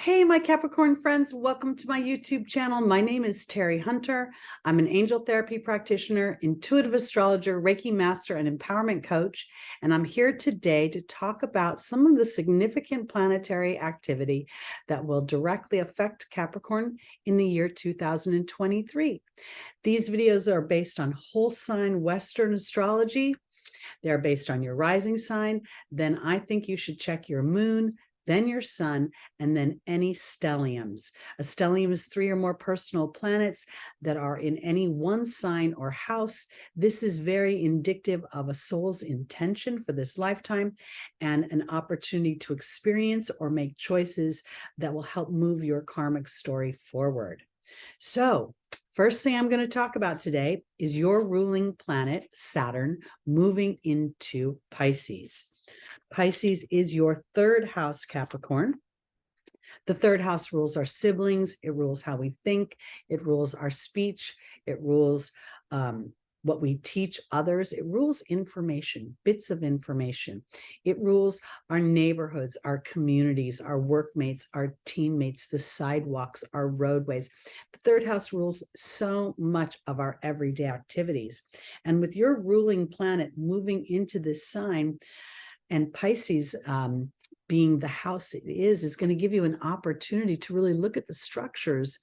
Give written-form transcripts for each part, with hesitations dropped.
Hey, my Capricorn friends, welcome to my YouTube channel. My name is Teri Hunter. I'm an angel therapy practitioner, intuitive astrologer, Reiki master, and empowerment coach. And I'm here today to talk about some of the significant planetary activity that will directly affect Capricorn in the year 2023. These videos are based on whole sign Western astrology. They're based on your rising sign. Then I think you should check your moon, then your sun, and then any stelliums. A stellium is 3 or more personal planets that are in any one sign or house. This is very indicative of a soul's intention for this lifetime and an opportunity to experience or make choices that will help move your karmic story forward. So, first thing I'm going to talk about today is your ruling planet, Saturn, moving into Pisces. Pisces is your third house, Capricorn. The third house rules our siblings. It rules how we think. It rules our speech. It rules what we teach others. It rules information, bits of information. It rules our neighborhoods, our communities, our workmates, our teammates, the sidewalks, our roadways. The third house rules so much of our everyday activities. And with your ruling planet moving into this sign, and Pisces being the house it is going to give you an opportunity to really look at the structures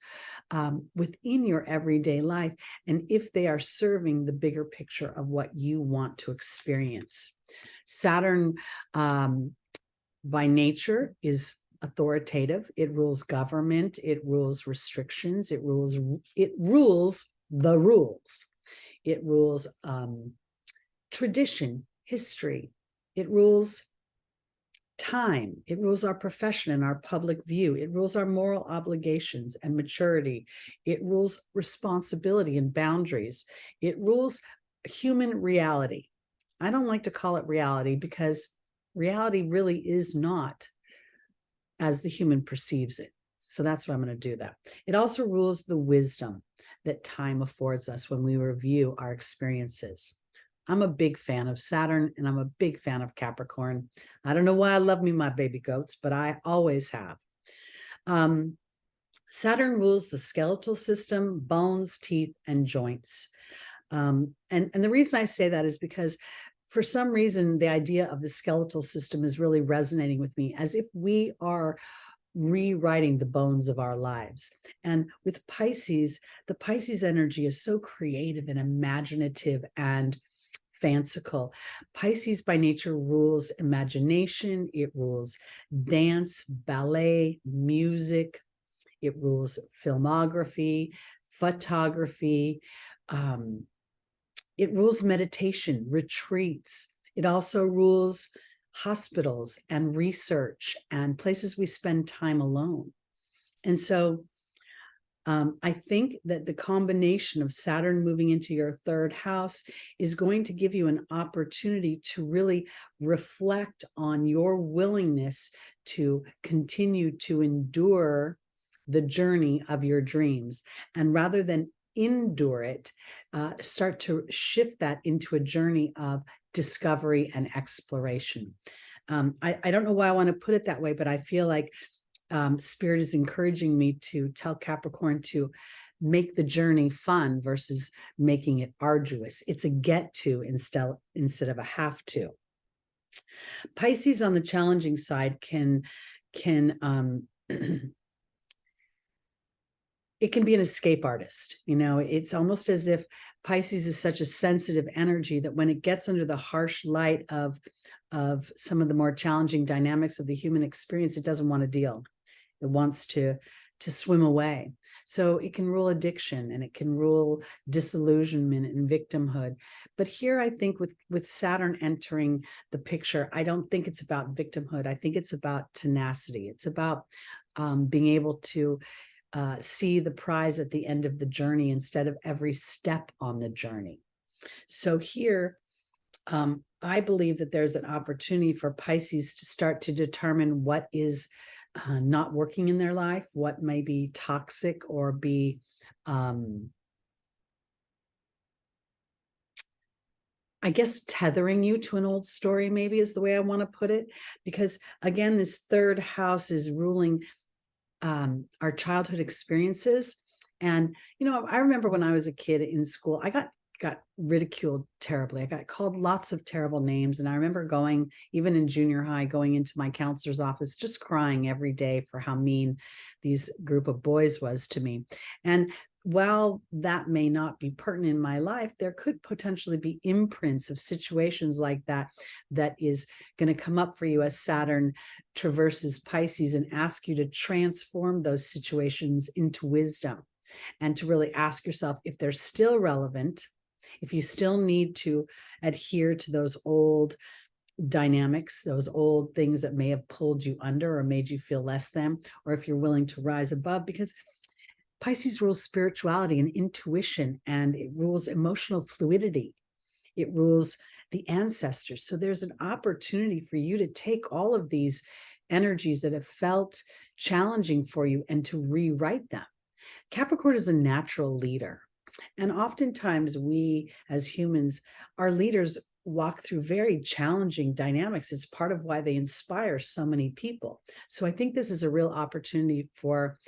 within your everyday life and if they are serving the bigger picture of what you want to experience. Saturn by nature is authoritative. It rules government. It rules restrictions. It rules the rules. It rules tradition, history. It rules time. It rules our profession and our public view. It rules our moral obligations and maturity. It rules responsibility and boundaries. It rules human reality. I don't like to call it reality because reality really is not as the human perceives it. So that's why I'm going to do that. It also rules the wisdom that time affords us when we review our experiences. I'm a big fan of Saturn and I'm a big fan of Capricorn. I don't know why I love me my baby goats, but I always have. Saturn rules the skeletal system, bones, teeth, and joints. And the reason I say that is because for some reason, the idea of the skeletal system is really resonating with me as if we are rewriting the bones of our lives. And with Pisces, the Pisces energy is so creative and imaginative and fanciful. Pisces by nature rules imagination. It rules dance, ballet, music. It rules filmography, photography. It rules meditation, retreats. It also rules hospitals and research and places we spend time alone. And so I think that the combination of Saturn moving into your third house is going to give you an opportunity to really reflect on your willingness to continue to endure the journey of your dreams. And rather than endure it, start to shift that into a journey of discovery and exploration. I don't know why I want to put it that way, but I feel like Spirit is encouraging me to tell Capricorn to make the journey fun versus making it arduous. It's a get to instead of a have to. Pisces on the challenging side can it can be an escape artist. You know, it's almost as if Pisces is such a sensitive energy that when it gets under the harsh light of some of the more challenging dynamics of the human experience, it doesn't want to deal. It wants to swim away. So it can rule addiction and it can rule disillusionment and victimhood. But here I think with Saturn entering the picture, I don't think it's about victimhood. I think it's about tenacity. It's about being able to see the prize at the end of the journey instead of every step on the journey. So here, I believe that there's an opportunity for Pisces to start to determine what is not working in their life, what may be toxic or be I guess tethering you to an old story maybe is the way I want to put it. Because again, this third house is ruling our childhood experiences. And, I remember when I was a kid in school, I got ridiculed terribly. I got called lots of terrible names. And I remember going, even in junior high, going into my counselor's office, just crying every day for how mean these group of boys was to me. And while that may not be pertinent in my life, there could potentially be imprints of situations like that is going to come up for you as Saturn traverses Pisces and ask you to transform those situations into wisdom, and to really ask yourself if they're still relevant, if you still need to adhere to those old dynamics, those old things that may have pulled you under or made you feel less than, or if you're willing to rise above, because Pisces rules spirituality and intuition, and it rules emotional fluidity. It rules the ancestors. So there's an opportunity for you to take all of these energies that have felt challenging for you and to rewrite them. Capricorn is a natural leader. And oftentimes we as humans, our leaders walk through very challenging dynamics. It's part of why they inspire so many people. So I think this is a real opportunity for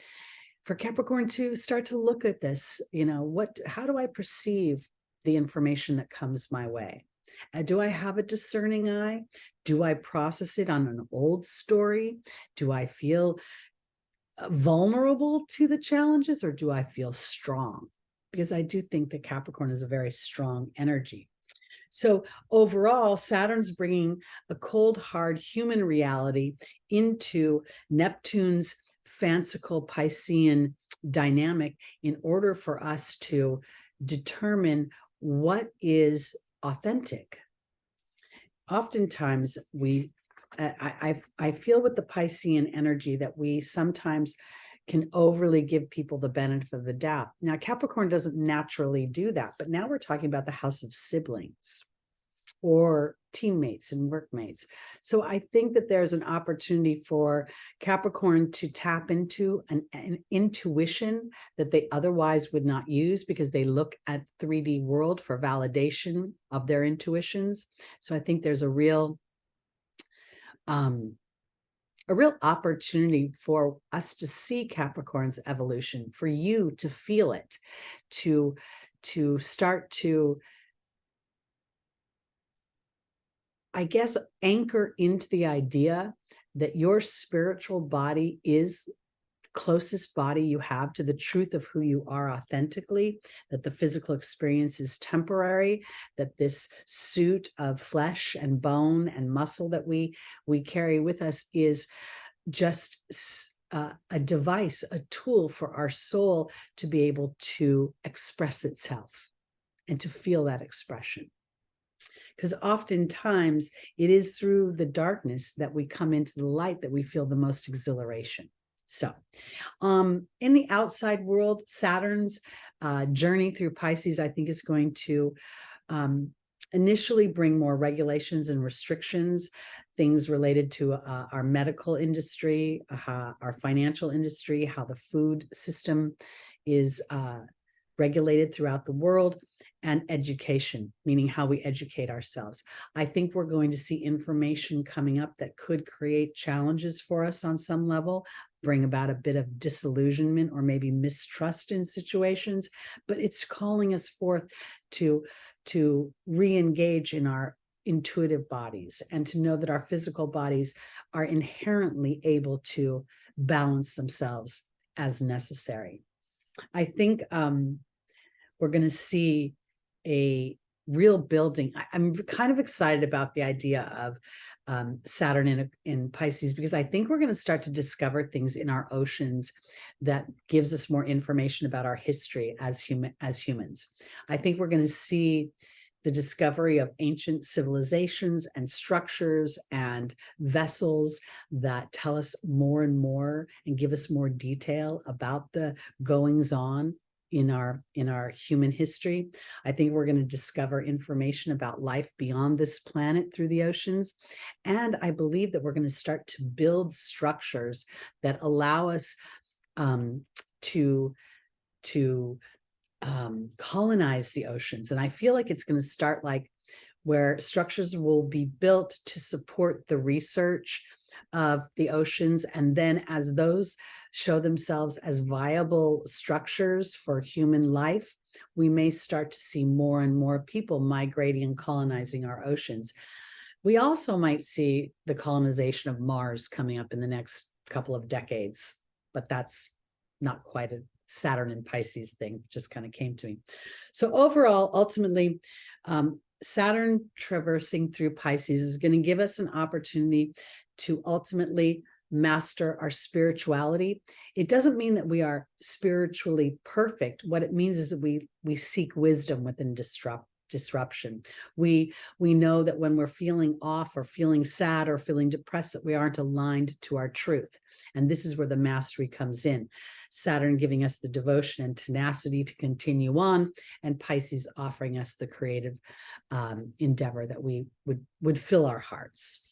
Capricorn to start to look at this. How do I perceive the information that comes my way? Do I have a discerning eye? Do I process it on an old story? Do I feel vulnerable to the challenges, or do I feel strong? Because I do think that Capricorn is a very strong energy. So overall, Saturn's bringing a cold, hard human reality into Neptune's fanciful Piscean dynamic in order for us to determine what is authentic. Oftentimes, I feel with the Piscean energy that we sometimes can overly give people the benefit of the doubt. Now, Capricorn doesn't naturally do that, but now we're talking about the house of siblings or teammates and workmates. So I think that there's an opportunity for Capricorn to tap into an intuition that they otherwise would not use, because they look at 3D world for validation of their intuitions. So I think there's a real opportunity for us to see Capricorn's evolution, for you to feel it, to start to, I guess, anchor into the idea that your spiritual body is the closest body you have to the truth of who you are authentically, that the physical experience is temporary, that this suit of flesh and bone and muscle that we carry with us is just a device, a tool for our soul to be able to express itself and to feel that expression. Because oftentimes it is through the darkness that we come into the light that we feel the most exhilaration. So in the outside world, Saturn's journey through Pisces, I think, is going to initially bring more regulations and restrictions, things related to our medical industry, our financial industry, how the food system is regulated throughout the world, and education, meaning how we educate ourselves. I think we're going to see information coming up that could create challenges for us on some level, bring about a bit of disillusionment or maybe mistrust in situations, but it's calling us forth to re-engage in our intuitive bodies and to know that our physical bodies are inherently able to balance themselves as necessary. I think we're going to see a real building. I'm kind of excited about the idea of Saturn in Pisces, because I think we're going to start to discover things in our oceans that gives us more information about our history as humans. I think we're going to see the discovery of ancient civilizations and structures and vessels that tell us more and more and give us more detail about the goings on in our human history. I think we're going to discover information about life beyond this planet through the oceans. And I believe that we're going to start to build structures that allow us to colonize the oceans. And I feel like it's going to start like where structures will be built to support the research of the oceans. And then as those show themselves as viable structures for human life, we may start to see more and more people migrating and colonizing our oceans. We also might see the colonization of Mars coming up in the next couple of decades, but that's not quite a Saturn and Pisces thing, just kind of came to me. So overall, ultimately, Saturn traversing through Pisces is going to give us an opportunity to ultimately master our spirituality. It doesn't mean that we are spiritually perfect. What it means is that we seek wisdom within disruption. We know that when we're feeling off or feeling sad or feeling depressed, that we aren't aligned to our truth. And this is where the mastery comes in. Saturn giving us the devotion and tenacity to continue on, and Pisces offering us the creative endeavor that we would fill our hearts.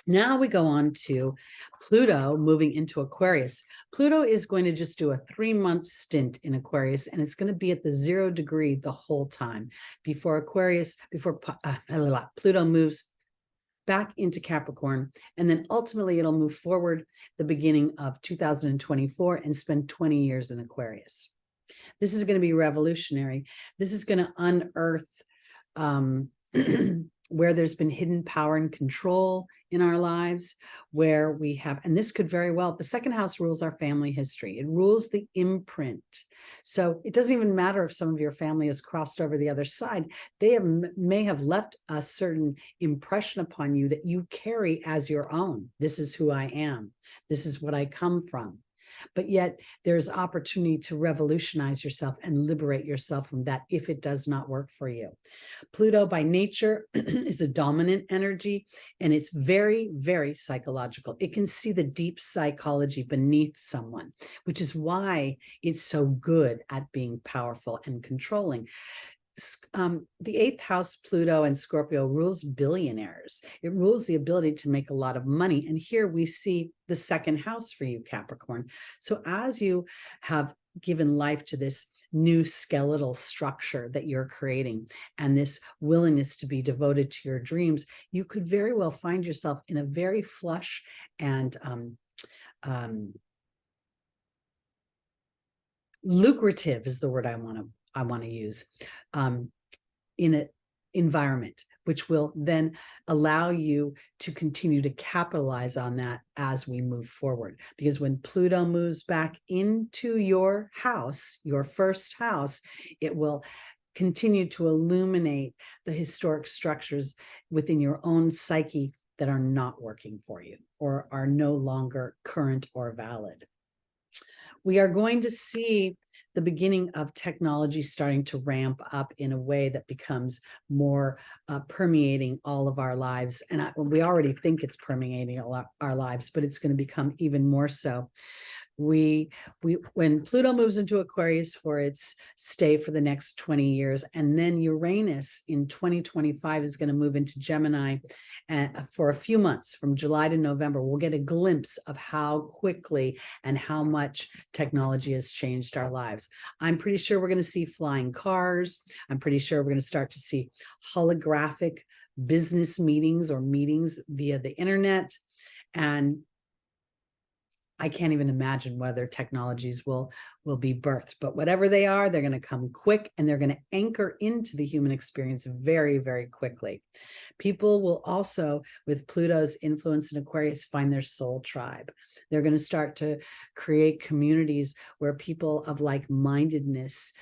Now we go on to Pluto moving into Aquarius. Pluto is going to just do a 3-month stint in Aquarius, and it's going to be at the 0 degree the whole time before Pluto moves back into Capricorn. And then ultimately it'll move forward the beginning of 2024 and spend 20 years in Aquarius. This is going to be revolutionary. This is going to unearth where there's been hidden power and control in our lives, where we have, and this could very well, the second house rules our family history. It rules the imprint. So it doesn't even matter if some of your family has crossed over the other side. They may have left a certain impression upon you that you carry as your own. This is who I am. This is what I come from. But yet there's opportunity to revolutionize yourself and liberate yourself from that if it does not work for you. Pluto by nature is a dominant energy, and it's very, very psychological. It can see the deep psychology beneath someone, which is why it's so good at being powerful and controlling. The 8th house, Pluto and Scorpio, rules billionaires. It rules the ability to make a lot of money. And here we see the second house for you, Capricorn. So as you have given life to this new skeletal structure that you're creating and this willingness to be devoted to your dreams, you could very well find yourself in a very flush and lucrative is the word I want to use, in an environment, which will then allow you to continue to capitalize on that as we move forward. Because when Pluto moves back into your house, your first house, it will continue to illuminate the historic structures within your own psyche that are not working for you or are no longer current or valid. We are going to see the beginning of technology starting to ramp up in a way that becomes more permeating all of our lives. And we already think it's permeating our lives, but it's going to become even more so. When Pluto moves into Aquarius for its stay for the next 20 years, and then Uranus in 2025 is going to move into Gemini for a few months, from July to November, we'll get a glimpse of how quickly and how much technology has changed our lives. I'm pretty sure we're going to see flying cars. I'm pretty sure we're going to start to see holographic business meetings or meetings via the internet. And I can't even imagine whether technologies will be birthed, but whatever they are, they're going to come quick and they're going to anchor into the human experience very, very quickly. People will also, with Pluto's influence in Aquarius, find their soul tribe. They're going to start to create communities where people of like-mindedness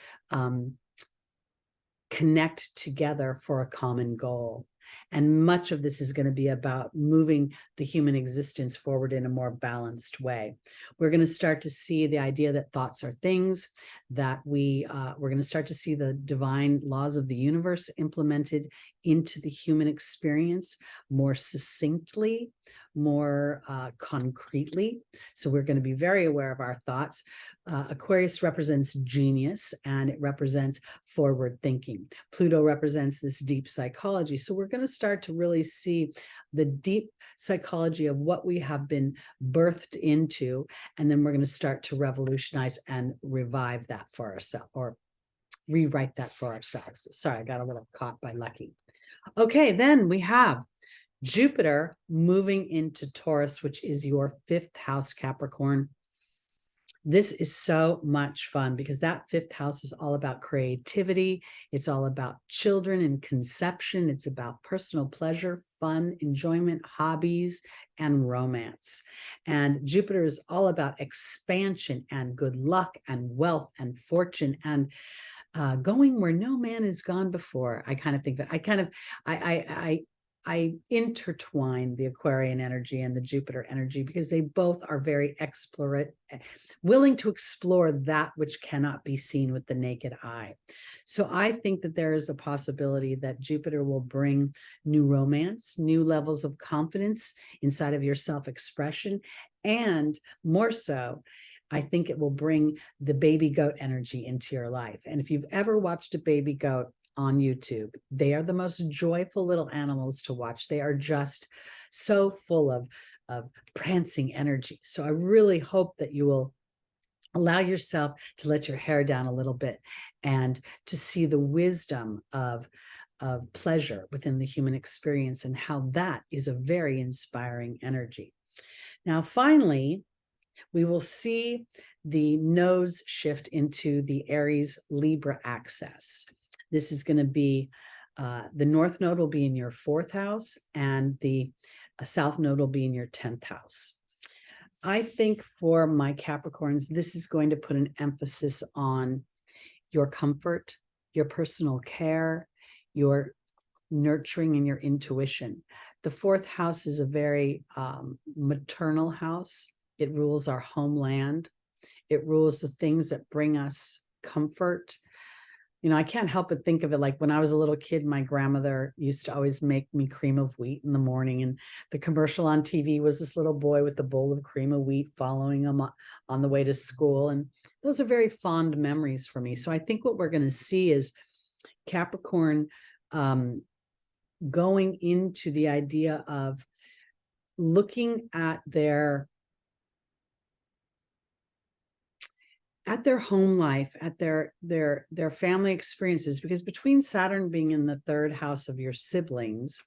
connect together for a common goal. And much of this is going to be about moving the human existence forward in a more balanced way. We're going to start to see the idea that thoughts are things, that we're going to start to see the divine laws of the universe implemented into the human experience more succinctly, more concretely. So we're going to be very aware of our thoughts. Aquarius represents genius, and it represents forward thinking. Pluto represents this deep psychology. So we're going to start to really see the deep psychology of what we have been birthed into, and then we're going to start to revolutionize and revive that for ourselves, or rewrite that for ourselves. Sorry, I got a little caught by Lucky. Okay, then we have Jupiter moving into Taurus, which is your 5th house, Capricorn. This is so much fun because that 5th house is all about creativity. It's all about children and conception. It's about personal pleasure, fun, enjoyment, hobbies, and romance. And Jupiter is all about expansion and good luck and wealth and fortune and going where no man has gone before. I kind of think that I intertwine the Aquarian energy and the Jupiter energy because they both are very willing to explore that which cannot be seen with the naked eye. So I think that there is a possibility that Jupiter will bring new romance, new levels of confidence inside of your self-expression, and more so, I think it will bring the baby goat energy into your life. And if you've ever watched a baby goat on YouTube, they are the most joyful little animals to watch. They are just so full of prancing energy. So I really hope that you will allow yourself to let your hair down a little bit and to see the wisdom of pleasure within the human experience and how that is a very inspiring energy. Now, finally, we will see the nodes shift into the Aries Libra axis. This is going to be, the North node will be in your 4th house and the South node will be in your 10th house. I think for my Capricorns, this is going to put an emphasis on your comfort, your personal care, your nurturing and your intuition. The 4th house is a very maternal house. It rules our homeland. It rules the things that bring us comfort. You know, I can't help but think of it like when I was a little kid, my grandmother used to always make me cream of wheat in the morning. And the commercial on TV was this little boy with a bowl of cream of wheat following him on the way to school. And those are very fond memories for me. So I think what we're going to see is Capricorn going into the idea of looking at their home life, at their family experiences, because between Saturn being in the 3rd house of your siblings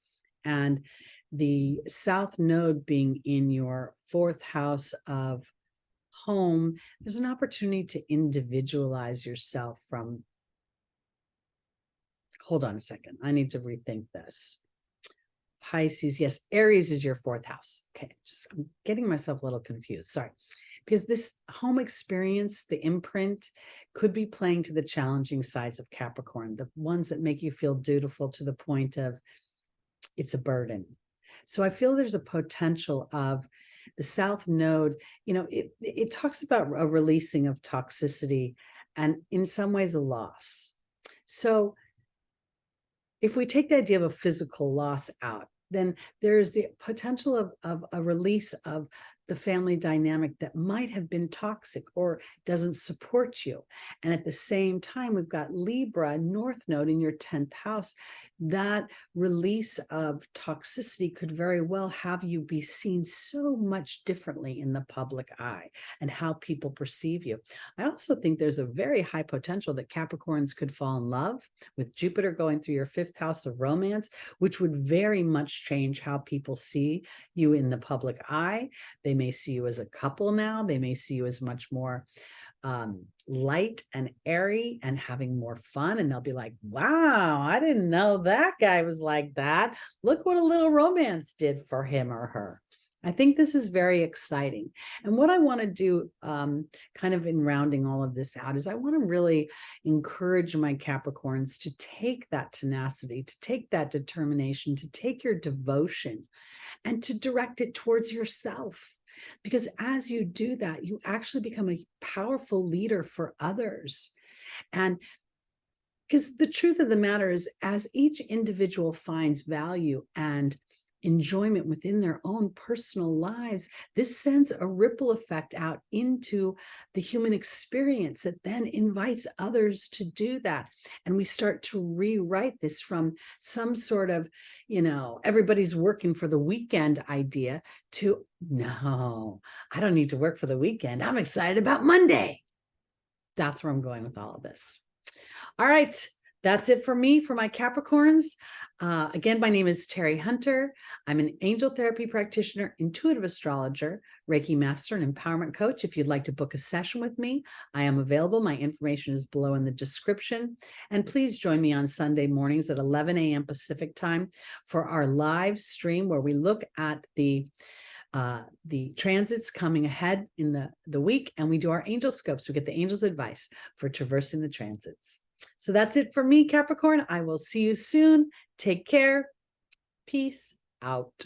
and the South node being in your 4th house of home, there's an opportunity to individualize yourself from, hold on a second, I need to rethink this. Pisces, yes, Aries is your 4th house. Okay, I'm getting myself a little confused, sorry. Because this home experience, the imprint, could be playing to the challenging sides of Capricorn, the ones that make you feel dutiful to the point of it's a burden. So I feel there's a potential of the South node, you know, it talks about a releasing of toxicity and in some ways a loss. So if we take the idea of a physical loss out, then there's the potential of a release of the family dynamic that might have been toxic or doesn't support you. And at the same time, we've got Libra, North node in your 10th house. That release of toxicity could very well have you be seen so much differently in the public eye and how people perceive you. I also think there's a very high potential that Capricorns could fall in love with Jupiter going through your 5th house of romance, which would very much change how people see you in the public eye. They may see you as a couple now. They may see you as much more light and airy and having more fun. And they'll be like, wow, I didn't know that guy was like that. Look what a little romance did for him or her. I think this is very exciting. And what I want to do kind of in rounding all of this out is I want to really encourage my Capricorns to take that tenacity, to take that determination, to take your devotion and to direct it towards yourself. Because as you do that, you actually become a powerful leader for others. And because the truth of the matter is, as each individual finds value and enjoyment within their own personal lives, this sends a ripple effect out into the human experience that then invites others to do that. And we start to rewrite this from some sort of, you know, everybody's working for the weekend idea to, no, I don't need to work for the weekend. I'm excited about Monday. That's where I'm going with all of this. All right. that's it for me, for my Capricorns. Again, my name is Teri Hunter. I'm an angel therapy practitioner, intuitive astrologer, Reiki master, and empowerment coach. If you'd like to book a session with me, I am available. My information is below in the description. And please join me on Sunday mornings at 11 a.m. Pacific time for our live stream where we look at the transits coming ahead in the week, and we do our angel scopes. We get the angel's advice for traversing the transits. So that's it for me, Capricorn. I will see you soon. Take care. Peace out.